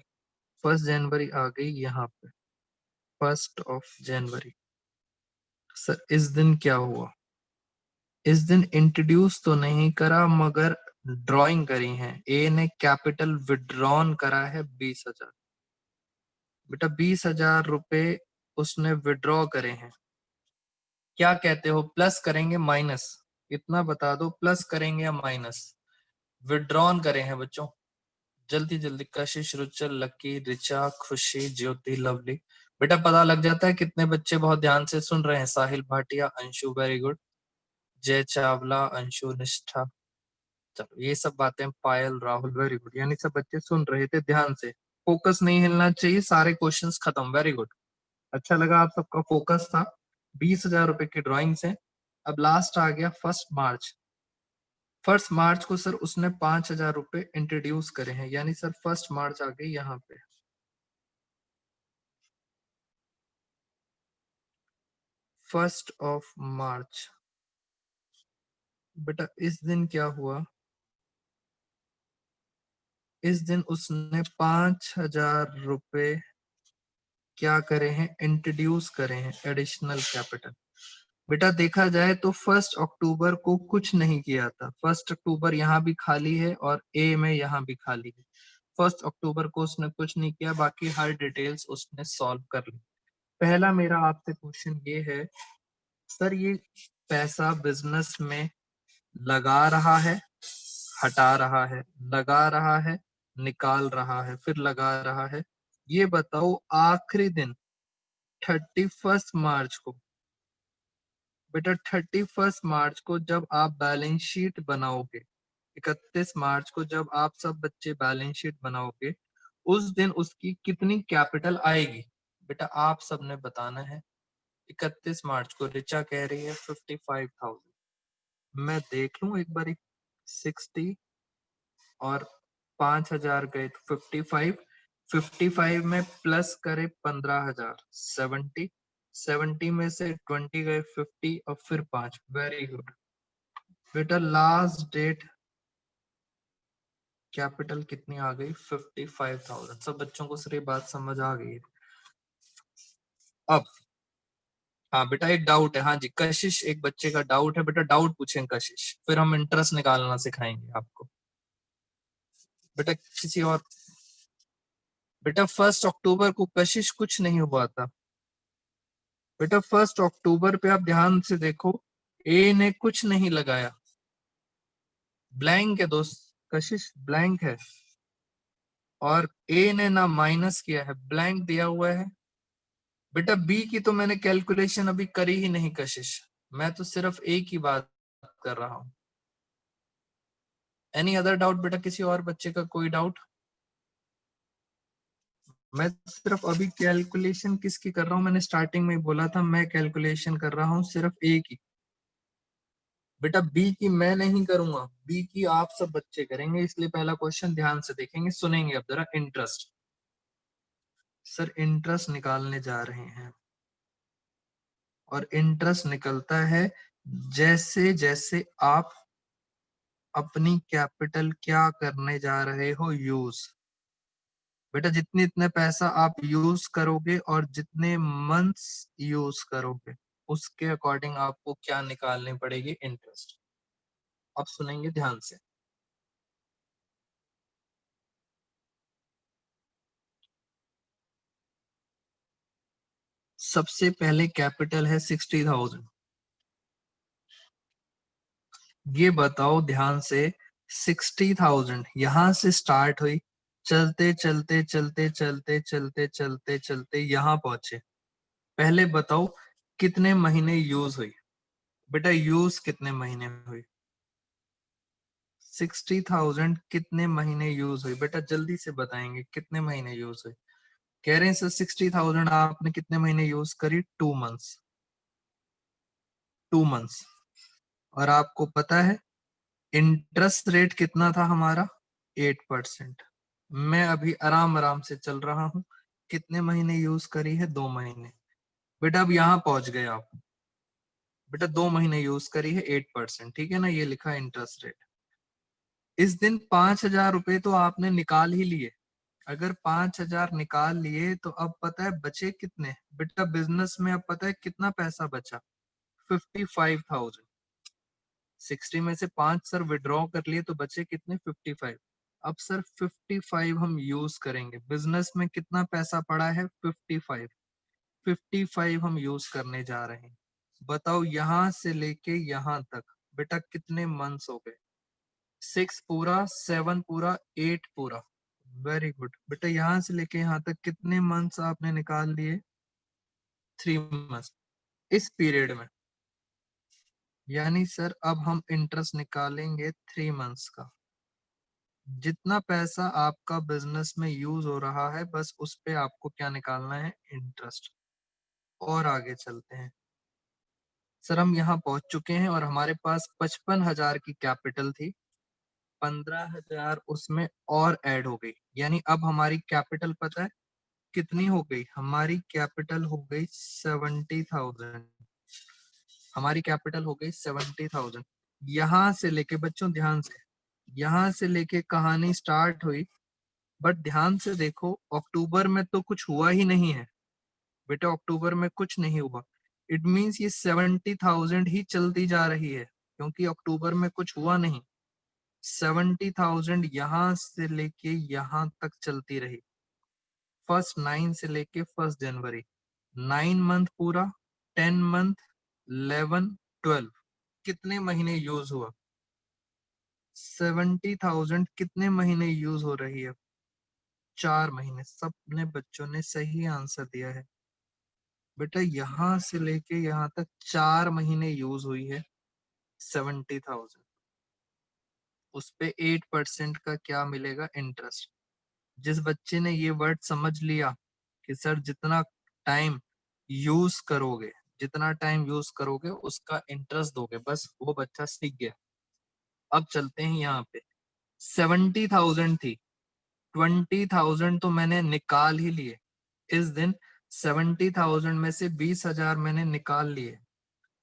1 जनवरी आ गई यहाँ पे 1 जनवरी। सर इस दिन क्या हुआ? इस दिन इंट्रोड्यूस तो नहीं करा मगर ड्राइंग करी है। ए ने कैपिटल विड्रॉन करा है 20,000। बेटा 20,000 रुपए उसने विड्रॉ करे हैं। क्या कहते हो, प्लस करेंगे माइनस? इतना बता दो, प्लस करेंगे या माइनस? विड्रॉन करे हैं बच्चों। जल्दी जल्दी, कशिश, रुचल, लकी, रिचा, खुशी, ज्योति, लवली। बेटा पता लग जाता है कितने बच्चे बहुत ध्यान से सुन रहे हैं। साहिल भाटिया, अंशु वेरी गुड, जय चावला, अंशु, निष्ठा। चलो ये सब बातें, पायल, राहुल वेरी गुड, यानी सब बच्चे सुन रहे थे ध्यान से। फोकस नहीं हिलना चाहिए। सारे क्वेश्चंस खत्म, वेरी गुड। अच्छा लगा आप सबका फोकस था। 20,000 रुपए की ड्राइंग से। अब लास्ट आ गया 1 मार्च। 1 मार्च को सर उसने 5,000 रुपए इंट्रोड्यूस करे हैं, यानी सर 1 मार्च आ गई यहाँ पे 1 मार्च। बेटा इस दिन क्या हुआ? इस दिन उसने 5,000 रुपए क्या करे हैं? इंट्रोड्यूस करे हैं, एडिशनल कैपिटल। बेटा देखा जाए तो 1 अक्टूबर को कुछ नहीं किया था। 1 अक्टूबर यहाँ भी खाली है और ए में यहाँ भी खाली है। 1 अक्टूबर को उसने कुछ नहीं किया, बाकी हर डिटेल्स उसने सॉल्व कर ली। पहला मेरा आपसे क्वेश्चन ये है, सर ये पैसा बिजनेस में लगा रहा है, हटा रहा है, लगा रहा है, निकाल रहा है, फिर लगा रहा है। ये बताओ आखिरी दिन 31 मार्च को। बेटा 31 मार्च को जब आप बैलेंस शीट बनाओगे, 31 मार्च को जब आप सब बच्चे बैलेंस शीट बनाओगे, उस दिन उसकी कितनी कैपिटल आएगी? बेटा आप सबने बताना है। 31 मार्च को रिचा कह रही है 55,000। मैं देख लूं एक बारी। 60 और 5,000 गए तो 55। 55 में प्लस करे 15,000, 70। 70 में से 20 गए 50 और फिर 5। वेरी गुड बेटा। लास्ट डेट कैपिटल कितनी आ गई? 55,000। सब बच्चों को सिर्फ बात समझ आ गई है। अब हाँ बेटा एक डाउट है। हाँ जी कशिश, एक बच्चे का डाउट है। बेटा डाउट पूछें कशिश, फिर हम इंटरेस्ट निकालना सिखाएंगे आपको। बेटा किसी और? बेटा 1 अक्टूबर को कशिश कुछ नहीं हुआ था। बेटा 1 अक्टूबर पे आप ध्यान से देखो, ए ने कुछ नहीं लगाया, ब्लैंक है दोस्त। कशिश ब्लैंक है, और ए ने ना माइनस किया है, ब्लैंक दिया हुआ है। बेटा बी की तो मैंने कैलकुलेशन अभी करी ही नहीं कशिश, मैं तो सिर्फ ए की बात कर रहा हूं। एनी अदर डाउट बेटा? किसी और बच्चे का कोई डाउट? मैं सिर्फ अभी कैलकुलेशन किसकी कर रहा हूँ, मैंने स्टार्टिंग में ही बोला था मैं कैलकुलेशन कर रहा हूँ सिर्फ ए की। बेटा बी की मैं नहीं करूंगा, बी की आप सब बच्चे करेंगे, इसलिए पहला क्वेश्चन ध्यान से देखेंगे, सुनेंगे अब जरा। इंटरेस्ट, सर इंटरेस्ट निकालने जा रहे हैं, और इंटरेस्ट निकलता है जैसे जैसे आप अपनी कैपिटल क्या करने जा रहे हो यूज। बेटा जितने इतने पैसा आप यूज करोगे और जितने मंथ्स यूज करोगे उसके अकॉर्डिंग आपको क्या निकालनी पड़ेगी, इंटरेस्ट। अब सुनेंगे ध्यान से। सबसे पहले कैपिटल है 60,000। ये बताओ ध्यान से, 60,000 यहां से स्टार्ट हुई, चलते चलते चलते चलते चलते चलते चलते यहां पहुंचे। पहले बताओ कितने महीने यूज हुई। बेटा यूज कितने महीने हुई, 60,000 कितने महीने यूज हुई, बेटा जल्दी से बताएंगे कितने महीने यूज हुई। कह रहे हैं सर 60,000 आपने कितने महीने यूज करी, 2 मंथ्स, 2 मंथ्स। और आपको पता है इंटरेस्ट रेट कितना था हमारा, 8%। मैं अभी आराम आराम से चल रहा हूं, कितने महीने यूज करी है, 2 महीने। बेटा अब यहां पहुंच गए आप, बेटा 2 महीने यूज करी है, 8%, ठीक है ना, ये लिखा इंटरेस्ट रेट। इस दिन 5,000 रुपए तो आपने निकाल ही लिए। अगर 5,000 निकाल लिए तो अब पता है बचे कितने, बेटा बिजनेस में अब पता है कितना पैसा बचा, 55,000। 60 में से 5 सर विड्रॉ कर लिए तो बचे कितने, 55। अब सर 55 हम यूज करेंगे, बिजनेस में कितना पैसा पड़ा है, 55। 55 हम यूज करने जा रहे हैं। बताओ यहां से लेके यहां तक बेटा कितने मंथ्स हो गए, 6 पूरा, 7 पूरा, 8 पूरा। वेरी गुड बेटा, यहां से लेके यहां तक कितने मंथ्स आपने निकाल लिए, 3 मंथ्स इस पीरियड में। यानी सर अब हम इंटरेस्ट निकालेंगे 3 मंथ्स का। जितना पैसा आपका बिजनेस में यूज हो रहा है बस उस पे आपको क्या निकालना है, इंटरेस्ट। और आगे चलते हैं। सर हम यहाँ पहुंच चुके हैं और हमारे पास 55,000 की कैपिटल थी, 15,000 उसमें और ऐड हो गई, यानी अब हमारी कैपिटल पता है कितनी हो गई, हमारी कैपिटल हो गई 70,000। हमारी कैपिटल हो गई 70,000। यहां से लेके बच्चों ध्यान से, यहां से लेके कहानी स्टार्ट हुई, बट ध्यान से देखो अक्टूबर में तो कुछ हुआ ही नहीं है। बेटा अक्टूबर में कुछ नहीं हुआ, इट मीन्स ये 70,000 ही चलती जा रही है, क्योंकि अक्टूबर में कुछ हुआ नहीं। 70,000 यहां से लेके यहां तक चलती रही, फर्स्ट 9 से लेके 1 जनवरी, 9 मंथ पूरा, 10 मंथ, 11, 12, कितने महीने यूज हुआ, 70,000 कितने महीने यूज हो रही है, 4 महीने। सबने बच्चों ने सही आंसर दिया है। बेटा यहाँ से लेके यहाँ तक 4 महीने यूज हुई है 70,000, उस पे 8% का क्या मिलेगा, इंटरेस्ट। जिस बच्चे ने ये वर्ड समझ लिया कि सर जितना टाइम यूज करोगे, जितना टाइम यूज करोगे उसका इंटरेस्ट दोगे, बस वो बच्चा सीख गया। अब चलते हैं यहाँ पे, 70,000 थी, 20,000 तो मैंने निकाल ही लिए इस दिन। 70,000 में से 20,000 मैंने निकाल लिए,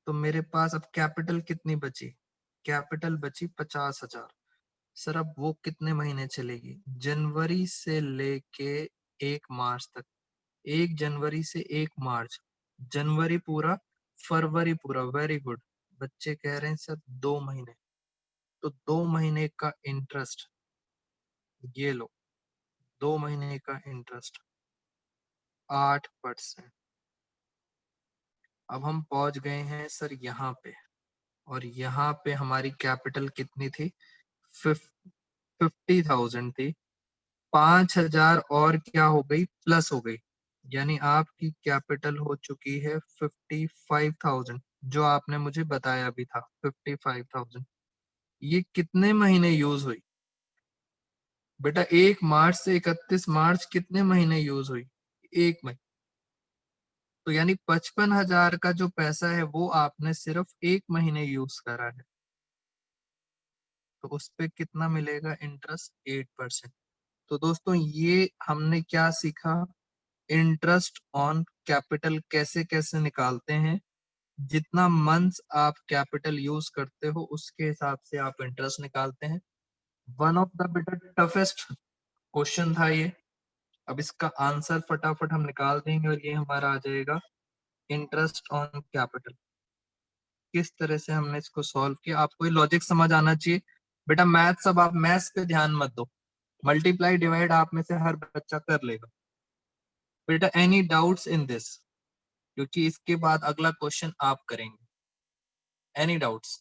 तो मेरे पास अब कैपिटल कितनी बची, कैपिटल बची 50,000। सर अब वो कितने महीने चलेगी, जनवरी से लेके 1 मार्च तक, 1 जनवरी से 1 मार्च, जनवरी पूरा, फरवरी पूरा। वेरी गुड, बच्चे कह रहे हैं सर 2 महीने, तो 2 महीने का इंटरेस्ट ये लो, 2 महीने का इंटरेस्ट 8%। अब हम पहुंच गए हैं सर यहाँ पे, और यहाँ पे हमारी कैपिटल कितनी थी, 50,000 थी, 5,000 और क्या हो गई, प्लस हो गई, यानी आपकी कैपिटल हो चुकी है 55,000, जो आपने मुझे बताया भी था 55,000। ये कितने महीने यूज हुई, बेटा 1 मार्च से 31 मार्च कितने महीने यूज हुई? 1 महीने। तो यानी 55,000 का जो पैसा है वो आपने सिर्फ 1 महीने यूज करा है, तो उस पे कितना मिलेगा इंटरेस्ट? 8%। तो दोस्तों ये हमने क्या सीखा? इंटरेस्ट ऑन कैपिटल कैसे कैसे निकालते हैं। जितना मंथ्स आप कैपिटल यूज करते हो उसके हिसाब से आप इंटरेस्ट निकालते हैं। One of the better toughest question था ये। अब इसका आंसर फटाफट हम निकाल देंगे और ये हमारा आ जाएगा इंटरेस्ट ऑन कैपिटल। किस तरह से हमने इसको सॉल्व किया, आपको ये लॉजिक समझ आना चाहिए। बेटा मैथ्स, अब आप मैथ्स पे ध्यान मत दो, मल्टीप्लाई डिवाइड आप में से हर बच्चा कर लेगा। बेटा एनी डाउट्स इन दिस? क्योंकि इसके बाद अगला क्वेश्चन आप करेंगे। Any doubts?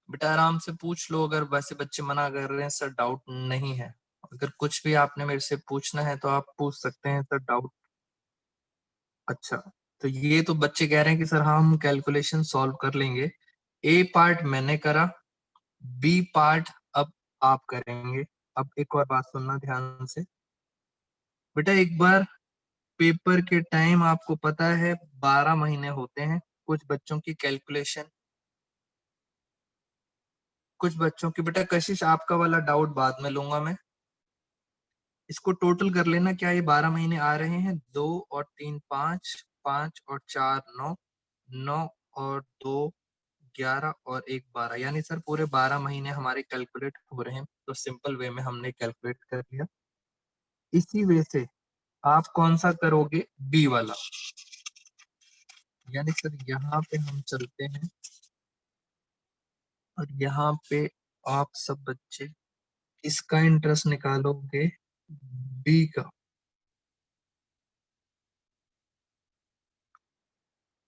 बेटा आराम से पूछ लो, अगर वैसे बच्चे मना कर रहे हैं सर डाउट नहीं है। अगर कुछ भी आपने मेरे से पूछना है तो आप पूछ सकते हैं सर डाउट। अच्छा, तो ये तो बच्चे कह रहे हैं कि सर हम कैलकुलेशन सॉल्व कर लेंगे। ए पार्ट मैंने करा, बी पार्ट अब आप करेंगे। अब एक और बात सुनना ध्यान से। बेटा एक बार पेपर के टाइम आपको पता है 12 महीने होते हैं। कुछ बच्चों की कैलकुलेशन, कुछ बच्चों की, बेटा कशिश आपका वाला डाउट बाद में लूंगा मैं। इसको टोटल कर लेना, क्या ये 12 महीने आ रहे हैं? 2 और 3 5, 5 और 4 9, 9 और 2 11 और 1 12, यानी सर पूरे 12 महीने हमारे कैलकुलेट हो रहे हैं। तो सिंपल वे में हमने कैलकुलेट कर लिया। इसी वे से आप कौन सा करोगे? बी वाला। यानी सर यहाँ पे हम चलते हैं और यहाँ पे आप सब बच्चे इसका इंटरेस्ट निकालोगे, बी का।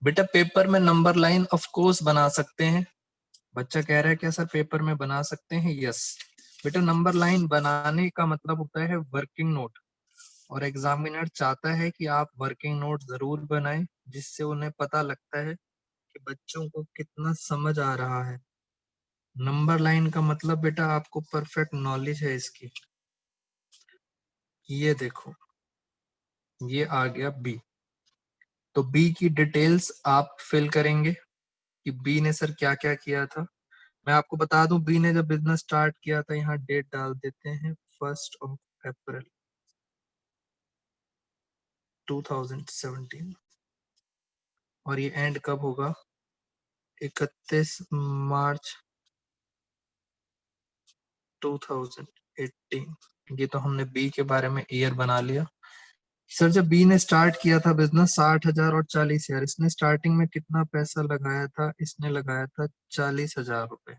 बेटा पेपर में नंबर लाइन ऑफ कोर्स बना सकते हैं। बच्चा कह रहा है क्या सर पेपर में बना सकते हैं? यस बेटा, नंबर लाइन बनाने का मतलब होता है वर्किंग नोट, और एग्जामिनर चाहता है कि आप वर्किंग नोट जरूर बनाएं, जिससे उन्हें पता लगता है कि बच्चों को कितना समझ आ रहा है। नंबर लाइन का मतलब बेटा आपको परफेक्ट नॉलेज है इसकी। ये देखो, ये आ गया बी। तो बी की डिटेल्स आप फिल करेंगे कि बी ने सर क्या क्या किया था। मैं आपको बता दूं, बी ने जब बिजनेस स्टार्ट किया था, यहाँ डेट डाल देते हैं 1 अप्रैल 2017, और ये एंड कब होगा? 31 मार्च 2018। ये तो हमने बी के बारे में ईयर बना लिया। सर जब बी ने स्टार्ट किया था बिजनेस 60,000 और 40,000, इसने स्टार्टिंग में कितना पैसा लगाया था? इसने लगाया था 40,000 रुपए।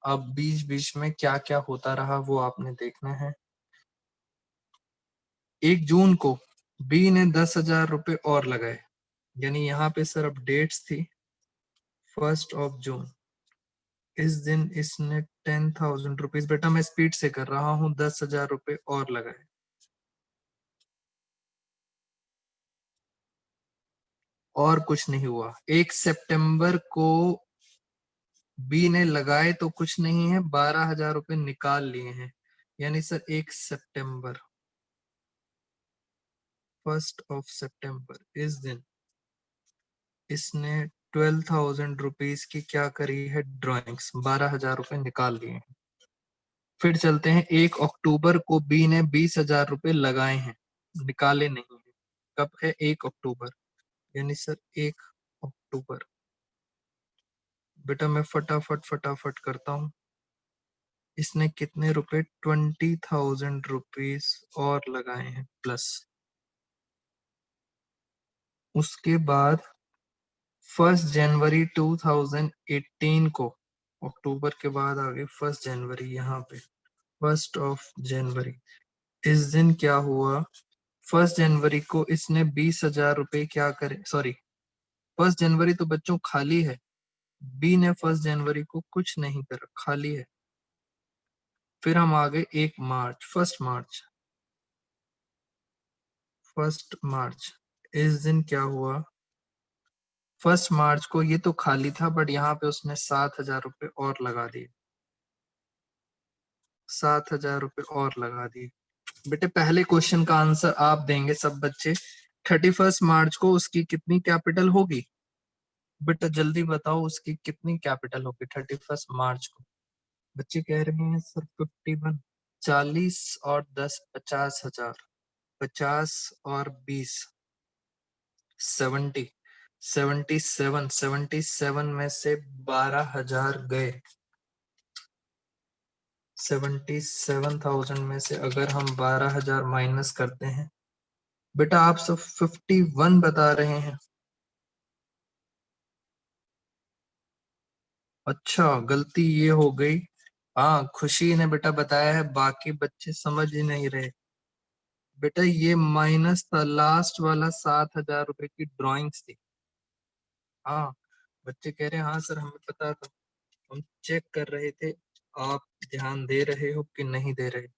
अब बीच बीच में क्या क्या होता रहा वो आपने देखना है। 1 जून को बी ने 10,000 रुपए और लगाए, यानी यहाँ पे सर अब डेट्स थी 1 जून। इस दिन इसने 10,000 रुपीज, बेटा मैं स्पीड से कर रहा हूँ, 10,000 रुपए और लगाए। और कुछ नहीं हुआ। 1 सितंबर को बी ने लगाए तो कुछ नहीं है, 12,000 रुपए निकाल लिए हैं, यानी सर 1 सितंबर, 1 सितंबर इस दिन इसने 12,000 रुपीज की क्या करी है? ड्राइंग्स। 12,000 रुपए निकाल लिए हैं। फिर चलते हैं, 1 अक्टूबर को बी ने 20,000 रुपए लगाए हैं, निकाले नहीं है। कब है? 1 अक्टूबर, यानी सर 1 अक्टूबर। बेटा मैं फटाफट फटाफट करता हूँ। इसने कितने रुपए? 20,000 रुपीज और लगाए हैं प्लस। उसके बाद 1 जनवरी 2018 को, अक्टूबर के बाद आ गए 1 जनवरी, यहाँ पे 1 जनवरी। इस दिन क्या हुआ? 1 जनवरी को इसने 20,000 रुपए क्या करे? सॉरी, 1 जनवरी तो बच्चों खाली है। बी ने 1 जनवरी को कुछ नहीं करा, खाली है। फिर हम आ गए 1 मार्च, 1 मार्च, 1 मार्च। इस दिन क्या हुआ? 1 मार्च को ये तो खाली था, बट यहाँ पे उसने 7,000 रुपए और लगा दिए, 7,000 रुपए और लगा दिए। बेटे पहले क्वेश्चन का आंसर आप देंगे सब बच्चे। 31 मार्च को उसकी कितनी कैपिटल होगी? बेटा जल्दी बताओ उसकी कितनी कैपिटल होगी 31 मार्च को? बच्चे कह रहे हैं सर 51। 40 और 10 50,000, 50 और 20 70, 77 में से 12,000 गए। 77,000 में से अगर हम 12,000 माइनस करते हैं, बेटा आप सब 51 बता रहे हैं। अच्छा गलती ये हो गई। हाँ खुशी ने बेटा बताया है, बाकी बच्चे समझ ही नहीं रहे। बेटा ये माइनस था, लास्ट वाला 7,000 रुपए की ड्राइंग्स थी। हाँ बच्चे कह रहे हैं हाँ सर हमें पता था, हम चेक कर रहे थे आप ध्यान दे रहे हो कि नहीं दे रहे।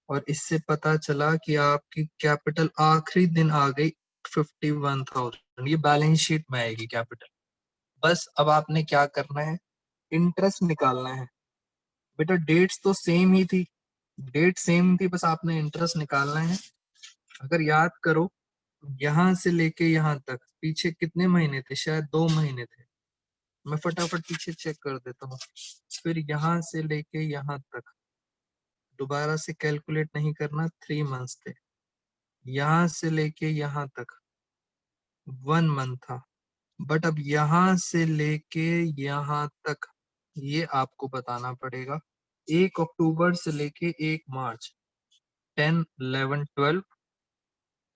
और इससे पता चला कि आपकी कैपिटल आखिरी दिन आ गई 51,000। ये बैलेंस शीट में आएगी कैपिटल। बस अब आपने क्या करना है, इंटरेस्ट निकालना है। बेटा डेट्स तो सेम ही थी, डेट सेम थी, बस आपने इंटरेस्ट निकालना है। अगर याद करो यहां से लेके यहां तक पीछे कितने महीने थे, शायद 2 महीने थे। मैं फटाफट पीछे चेक कर देता हूँ। फिर यहाँ से लेके यहाँ तक दोबारा से कैलकुलेट नहीं करना, 3 मंथ्स थे। यहाँ से लेके यहाँ तक 1 मंथ था। बट अब यहाँ से लेके यहाँ तक ये आपको बताना पड़ेगा। 1 अक्टूबर से लेके 1 मार्च, 10, 11, 12,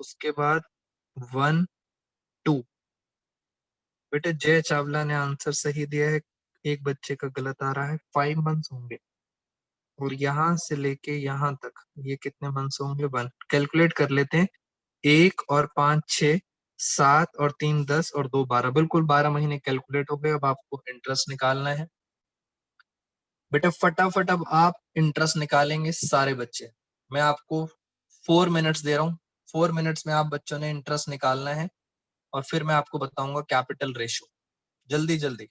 उसके बाद 1, 2। बेटे जय चावला ने आंसर सही दिया है, एक बच्चे का गलत आ रहा है। 5 मंथ्स होंगे। और यहाँ से लेके यहाँ तक ये कितने मंथ्स होंगे? 1। कैलकुलेट कर लेते हैं। 1 और 5 6, 7 और 3 10 और 2 12, बिल्कुल 12 महीने कैलकुलेट हो गए। अब आपको इंटरेस्ट निकालना है। बेटा फटाफट अब आप इंटरेस्ट निकालेंगे सारे बच्चे। मैं आपको 4 मिनट्स दे रहा हूँ। 4 मिनट्स में आप बच्चों ने इंटरेस्ट निकालना है और फिर मैं आपको बताऊंगा कैपिटल रेशो। जल्दी जल्दी।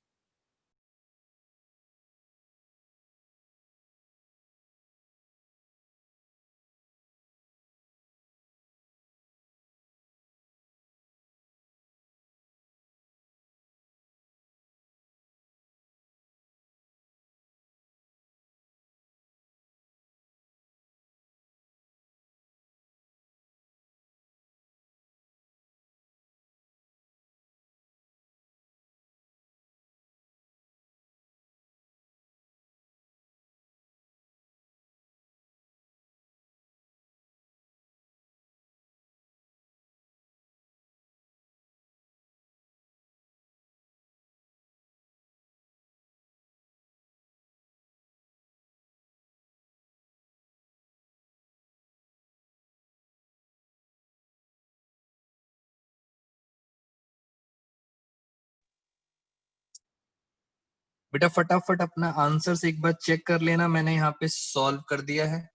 बेटा फटाफट अपना आंसर से एक बार चेक कर लेना। मैंने यहाँ पे सॉल्व कर दिया है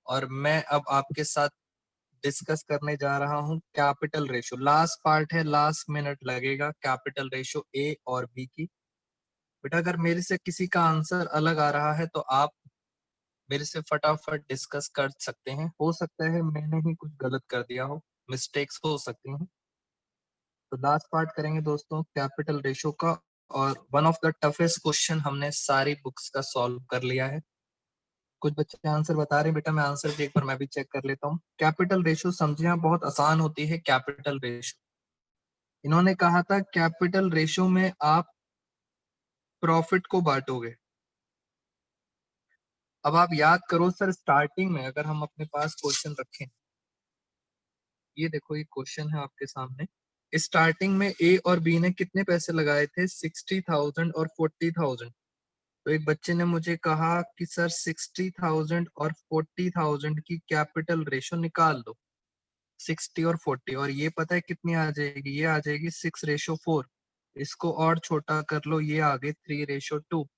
और मैं अब आपके साथ डिस्कस करने जा रहा हूँ कैपिटल रेशो। लास्ट पार्ट है, लास्ट मिनट लगेगा कैपिटल रेशो ए और बी की। बेटा अगर मेरे से किसी का आंसर अलग आ रहा है तो आप मेरे से फटाफट डिस्कस कर सकते हैं। हो सकता है मैंने ही कुछ गलत कर दिया हो, मिस्टेक्स हो सकती हैं। तो लास्ट पार्ट करेंगे दोस्तों कैपिटल रेशो का। और one of the toughest question हमने सारी बुक्स का सॉल्व कर लिया है। कुछ बच्चे आंसर बता रहे हैं, बेटा मैं आंसर भी एक बार मैं भी चेक कर लेता हूँ। कैपिटल रेशो समझिए बहुत आसान होती है। कैपिटल रेशो इन्होंने कहा था कैपिटल रेशो में आप प्रॉफिट को बांटोगे। अब आप याद करो सर, स्टार्टिंग में अगर हम अपने पास क्वेश्चन रखें, ये देखो ये क्वेश्चन है आपके सामने। स्टार्टिंग में ए और बी ने कितने पैसे लगाए थे? 60,000 और 40,000। तो एक बच्चे ने मुझे कहा कि सर 60,000 और 40,000 की कैपिटल रेशो निकाल दो। 60 और 40, और ये पता है कितनी आ जाएगी? ये आ जाएगी 6:4। इसको और छोटा कर लो, ये आ गए 3:2।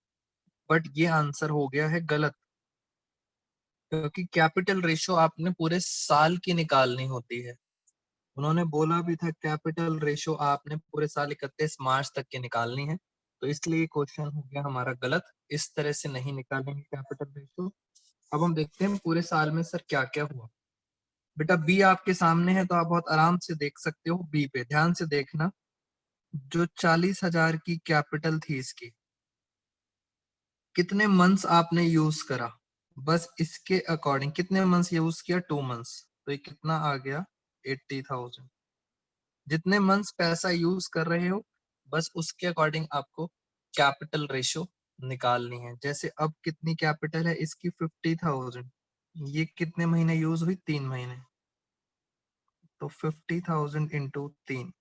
बट ये आंसर हो गया है गलत, क्योंकि कैपिटल रेशो आपने पूरे साल की निकालनी होती है। उन्होंने बोला भी था कैपिटल रेशो आपने पूरे साल 31 मार्च तक के निकालनी है, तो इसलिए क्वेश्चन हो गया हमारा गलत। इस तरह से नहीं निकालेंगे कैपिटल रेशो। अब हम देखते हैं पूरे साल में सर क्या क्या हुआ। बेटा बी आपके सामने है तो आप बहुत आराम से देख सकते हो। बी पे ध्यान से देखना, जो 40,000 की कैपिटल थी इसकी, कितने मंथ्स आपने यूज करा, बस इसके अकॉर्डिंग कितने मंथ्स यूज किया, 2 मंथ्स, तो ये कितना आ गया 80,000। जितने मंथ्स पैसा यूज कर रहे हो बस उसके अकॉर्डिंग आपको कैपिटल रेशो निकालनी है। जैसे अब कितनी कैपिटल है इसकी 50,000, ये कितने महीने यूज हुई, 3 महीने, तो 50,000 इंटू 3,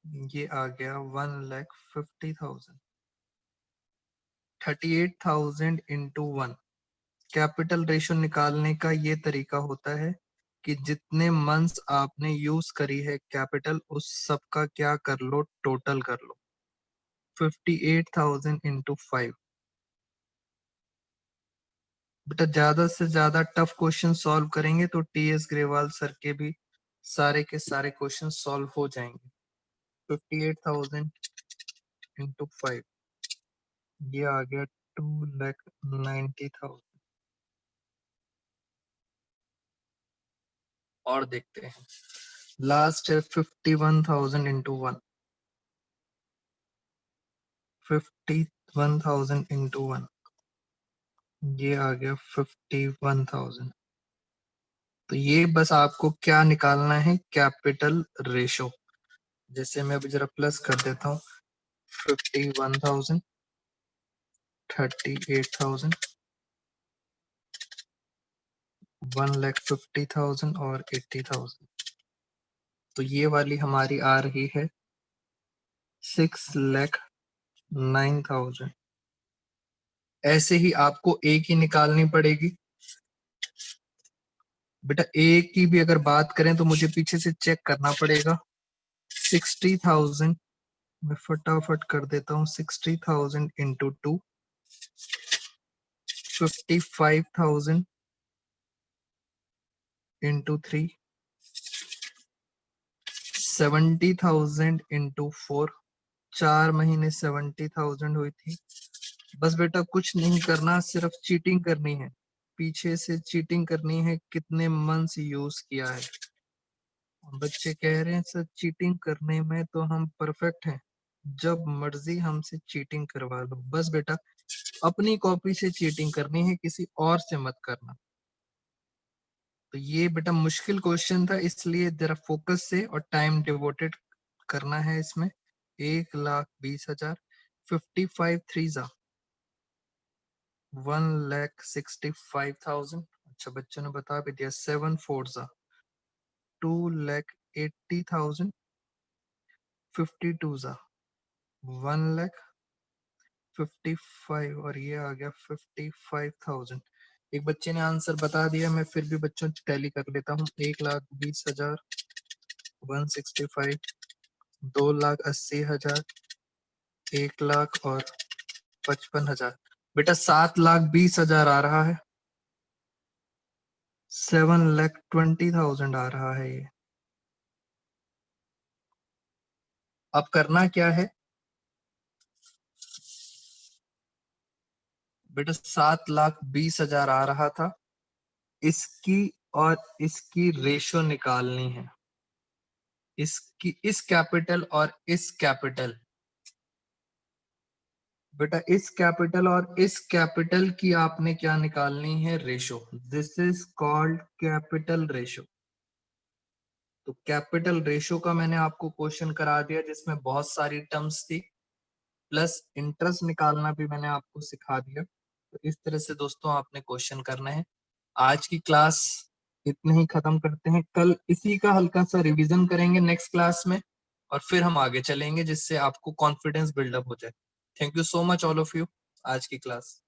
ये आ गया 1,50,000। 38,000 इंटू 1, कैपिटल रेशो निकालने का ये तरीका होता है कि जितने मंथ्स आपने यूज करी है कैपिटल उस सब का क्या कर लो, टोटल कर लो। 58,000 इंटू 5। बेटा ज्यादा से ज्यादा टफ क्वेश्चन सॉल्व करेंगे तो टीएस ग्रेवाल सर के भी सारे के सारे क्वेश्चन सॉल्व हो जाएंगे। 58,000 इंटू 5, ये आ गया 2,90,000। और देखते हैं, लास्ट है 51,000 इंटू 1। 51,000 इंटू 1, ये आ गया 51,000। तो ये बस आपको क्या निकालना है, कैपिटल रेशो। जैसे मैं अभी जरा प्लस कर देता हूँ, 51,000, 38,000, 1,50,000 और 80,000। तो ये वाली हमारी आ रही है 6,09,000। ऐसे ही आपको एक ही निकालनी पड़ेगी। बेटा एक की भी अगर बात करें तो मुझे पीछे से चेक करना पड़ेगा। 60,000 मैं फटाफट कर देता हूँ, 60,000 इंटू 2, 55,000 इंटू 3, 70,000 इंटू 4। 4 महीने 70,000 हुई थी। बस बेटा कुछ नहीं करना, सिर्फ चीटिंग करनी है, पीछे से चीटिंग करनी है, कितने मंथ्स यूज किया है। बच्चे कह रहे हैं सर चीटिंग करने में तो हम परफेक्ट हैं, जब मर्जी हमसे चीटिंग करवा लो। बस बेटा अपनी कॉपी से चीटिंग करनी है, किसी और से मत करना। तो ये बेटा मुश्किल क्वेश्चन था, इसलिए जरा फोकस से और टाइम डिवोटेड करना है इसमें। 1,20,000, 55 3 1,65,000। अच्छा बच्चों ने बता भी दिया। 7 4 2,80,000, 52 1,55 और ये आ गया 55,000। एक बच्चे ने आंसर बता दिया, मैं फिर भी बच्चों टैली कर लेता हूँ। 1,20,000, 165, 2,80,000, 1,00,000 और 55,000। बेटा 7,20,000 आ रहा है, 7,20,000 आ रहा है ये। अब करना क्या है बेटा, 7,20,000 आ रहा था, इसकी और इसकी रेशो निकालनी है। इसकी, इस कैपिटल और इस कैपिटल, बेटा इस कैपिटल और इस कैपिटल की आपने क्या निकालनी है, ratio. This is called capital ratio. तो कैपिटल रेशो का मैंने आपको क्वेश्चन करा दिया जिसमें बहुत सारी टर्म्स थी, प्लस इंटरेस्ट निकालना भी मैंने आपको सिखा दिया। तो इस तरह से दोस्तों आपने क्वेश्चन करना है। आज की क्लास इतने ही खत्म करते हैं, कल इसी का हल्का सा रिवीजन करेंगे नेक्स्ट क्लास में और फिर हम आगे चलेंगे जिससे आपको कॉन्फिडेंस बिल्डअप हो जाए। Thank you so much all of you. आज की क्लास